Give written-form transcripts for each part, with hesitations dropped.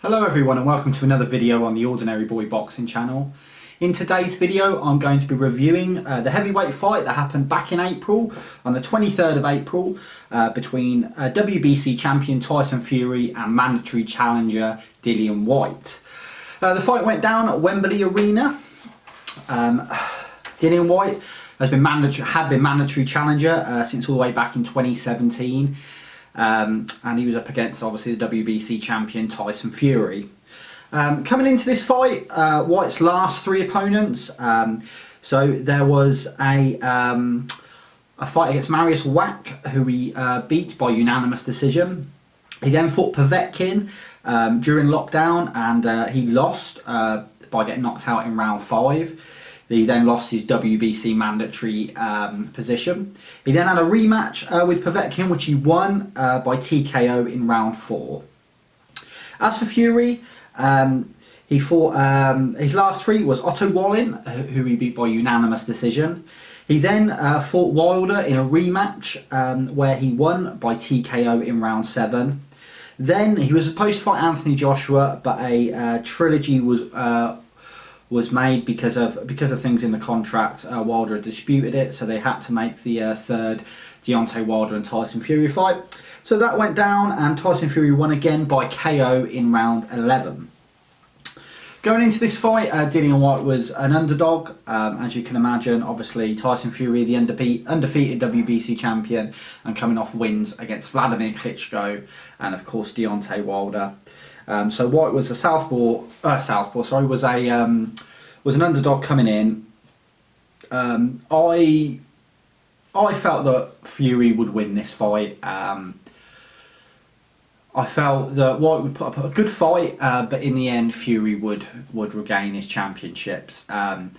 Hello everyone and welcome to another video on the Ordinary Boy Boxing channel. In today's video I'm going to be reviewing the heavyweight fight that happened back in April, on the 23rd of April, between WBC champion Tyson Fury and mandatory challenger Dillian Whyte. The fight went down at Wembley Arena. Dillian Whyte had been mandatory challenger since all the way back in 2017. And he was up against obviously the WBC champion Tyson Fury. Coming into this fight, Whyte's last three opponents, so there was a fight against Mariusz Wach, who he beat by unanimous decision. He then fought Povetkin during lockdown, and he lost by getting knocked out in round 5. He then lost his WBC mandatory position. He then had a rematch with Povetkin, which he won by TKO in round 4. As for Fury, he fought, his last three was Otto Wallin, who he beat by unanimous decision. He then fought Wilder in a rematch where he won by TKO in round 7. Then he was supposed to fight Anthony Joshua, but a trilogy was made because of things in the contract. Wilder had disputed it, so they had to make the third Deontay Wilder and Tyson Fury fight. So that went down, and Tyson Fury won again by KO in round 11. Going into this fight, Dillian Whyte was an underdog, as you can imagine. Obviously, Tyson Fury, the undefeated WBC champion, and coming off wins against Vladimir Klitschko and of course Deontay Wilder. So Whyte was was an underdog coming in. I felt that Fury would win this fight. I felt that Whyte would put up a good fight, but in the end Fury would regain his championships. I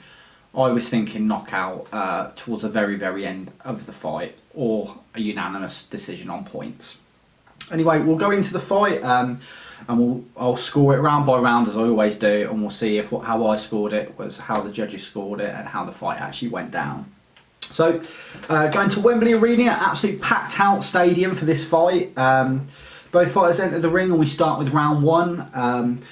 was thinking knockout towards the very end of the fight, or a unanimous decision on points. Anyway, we'll go into the fight. And I'll score it round by round as I always do, and we'll see if how I scored it was how the judges scored it and how the fight actually went down. So going to Wembley Arena, absolutely packed out stadium for this fight. Both fighters enter the ring, and we start with round 1.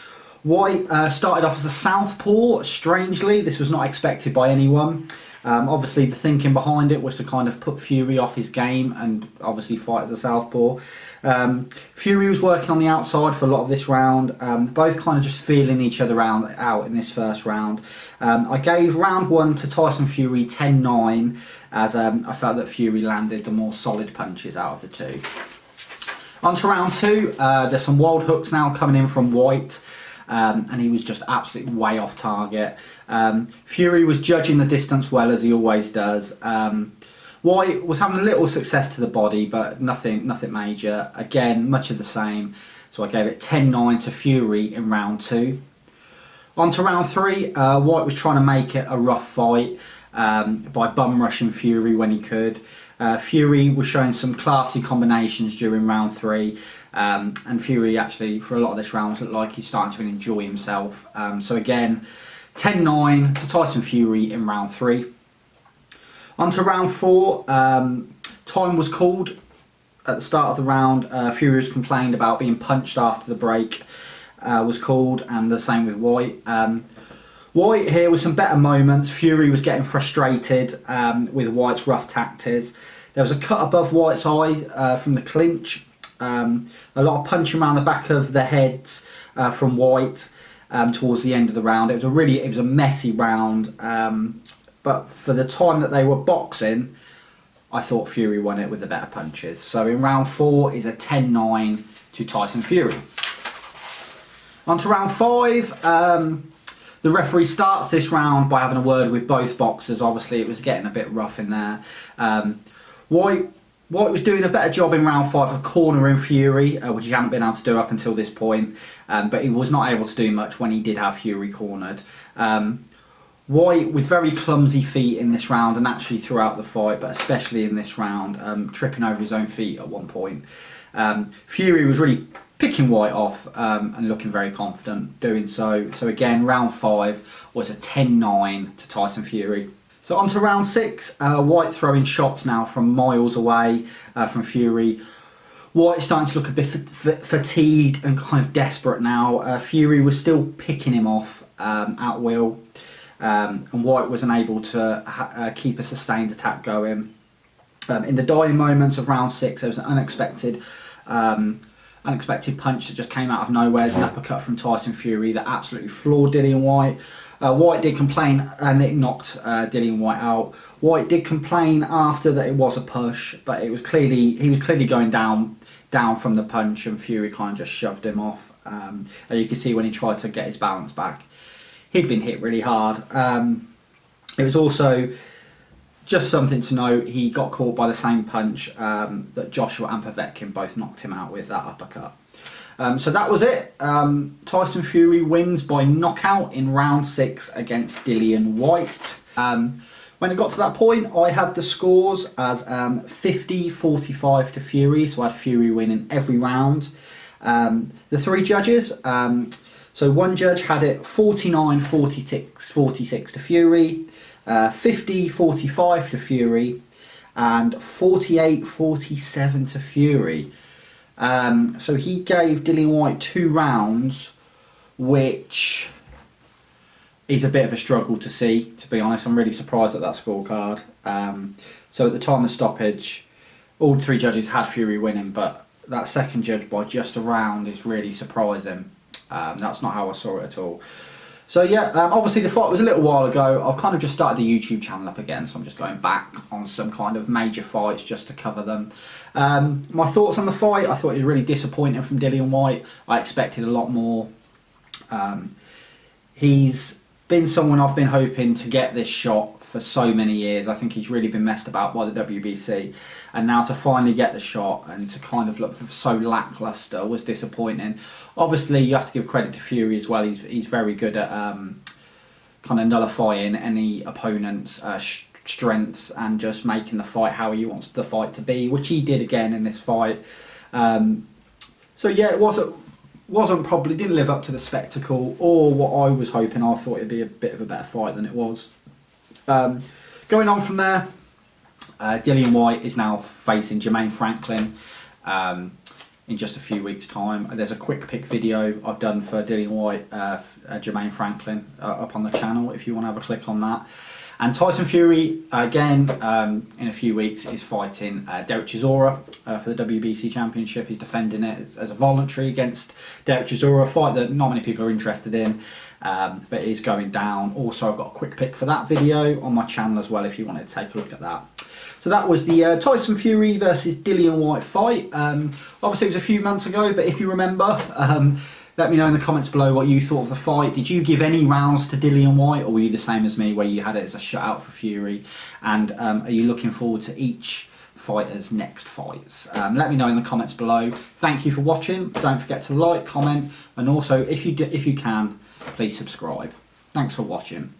Whyte started off as a southpaw. Strangely, this was not expected by anyone. Obviously the thinking behind it was to kind of put Fury off his game and obviously fight as a southpaw. Fury was working on the outside for a lot of this round, both kind of just feeling each other out in this first round. I gave round 1 to Tyson Fury 10-9, as I felt that Fury landed the more solid punches out of the two. On to round 2, there's some wild hooks now coming in from Whyte, and he was just absolutely way off target. Fury was judging the distance well, as he always does. Whyte was having a little success to the body, but nothing major. Again, much of the same. So I gave it 10-9 to Fury in round 2. On to round 3, Whyte was trying to make it a rough fight by bum rushing Fury when he could. Fury was showing some classy combinations during round 3, and Fury actually, for a lot of this round, looked like he's starting to enjoy himself. So again, 10-9 to Tyson Fury in round 3. On to round 4, time was called at the start of the round. Fury was complained about being punched after the break was called, and the same with Whyte. Whyte here with some better moments. Fury was getting frustrated with Whyte's rough tactics. There was a cut above Whyte's eye from the clinch. A lot of punching around the back of the heads from Whyte towards the end of the round. It was a messy round. But for the time that they were boxing, I thought Fury won it with the better punches. So in round 4 is a 10-9 to Tyson Fury. On to round 5. The referee starts this round by having a word with both boxers. Obviously it was getting a bit rough in there. Whyte was doing a better job in round 5 of cornering Fury, which he hadn't been able to do up until this point. But he was not able to do much when he did have Fury cornered. Whyte with very clumsy feet in this round, and actually throughout the fight, but especially in this round, tripping over his own feet at one point. Fury was really picking Whyte off and looking very confident doing so. So again, round 5 was a 10-9 to Tyson Fury. So on to round 6, Whyte throwing shots now from miles away from Fury. Whyte's starting to look a bit fatigued and kind of desperate now. Fury was still picking him off at will, and Whyte was unable to keep a sustained attack going. In the dying moments of round 6, there was an unexpected punch that just came out of nowhere. It's an uppercut from Tyson Fury that absolutely floored Dillian Whyte. Whyte did complain, and it knocked Dillian Whyte out. Whyte did complain after that it was a push, but he was clearly going down from the punch, and Fury kind of just shoved him off. And you can see when he tried to get his balance back, he'd been hit really hard. It was also just something to note, he got caught by the same punch that Joshua and Povetkin both knocked him out with, that uppercut. So that was it. Tyson Fury wins by knockout in round 6 against Dillian Whyte. When it got to that point, I had the scores as 50-45 to Fury, so I had Fury winning every round. The 3 judges, so one judge had it 49-46 to Fury, 50-45 to Fury, and 48-47 to Fury. So he gave Dillian Whyte 2 rounds, which is a bit of a struggle to see, to be honest. I'm really surprised at that scorecard. So at the time of stoppage, all 3 judges had Fury winning, but that second judge by just a round is really surprising. That's not how I saw it at all. So yeah, obviously the fight was a little while ago. I've kind of just started the YouTube channel up again, so I'm just going back on some kind of major fights just to cover them. My thoughts on the fight: I thought it was really disappointing from Dillian Whyte. I expected a lot more. He's been someone I've been hoping to get this shot for so many years. I think he's really been messed about by the WBC, and now to finally get the shot and to kind of look so lackluster was disappointing. Obviously, you have to give credit to Fury as well. He's very good at kind of nullifying any opponent's strengths and just making the fight how he wants the fight to be, which he did again in this fight. So yeah, it wasn't probably, didn't live up to the spectacle or what I was hoping. I thought it'd be a bit of a better fight than it was. Going on from there, Dillian Whyte is now facing Jermaine Franklin in just a few weeks' time. There's a quick pick video I've done for Dillian Whyte, Jermaine Franklin up on the channel if you want to have a click on that. And Tyson Fury, again, in a few weeks, is fighting Derek Chisora for the WBC Championship. He's defending it as a voluntary against Derek Chisora, a fight that not many people are interested in, but it is going down. Also, I've got a quick pick for that video on my channel as well if you wanted to take a look at that. So that was the Tyson Fury versus Dillian Whyte fight. Obviously, it was a few months ago, but if you remember, let me know in the comments below what you thought of the fight. Did you give any rounds to Dillian Whyte, or were you the same as me where you had it as a shutout for Fury? And are you looking forward to each fighter's next fights? Let me know in the comments below. Thank you for watching. Don't forget to like, comment, and also if you can, please subscribe. Thanks for watching.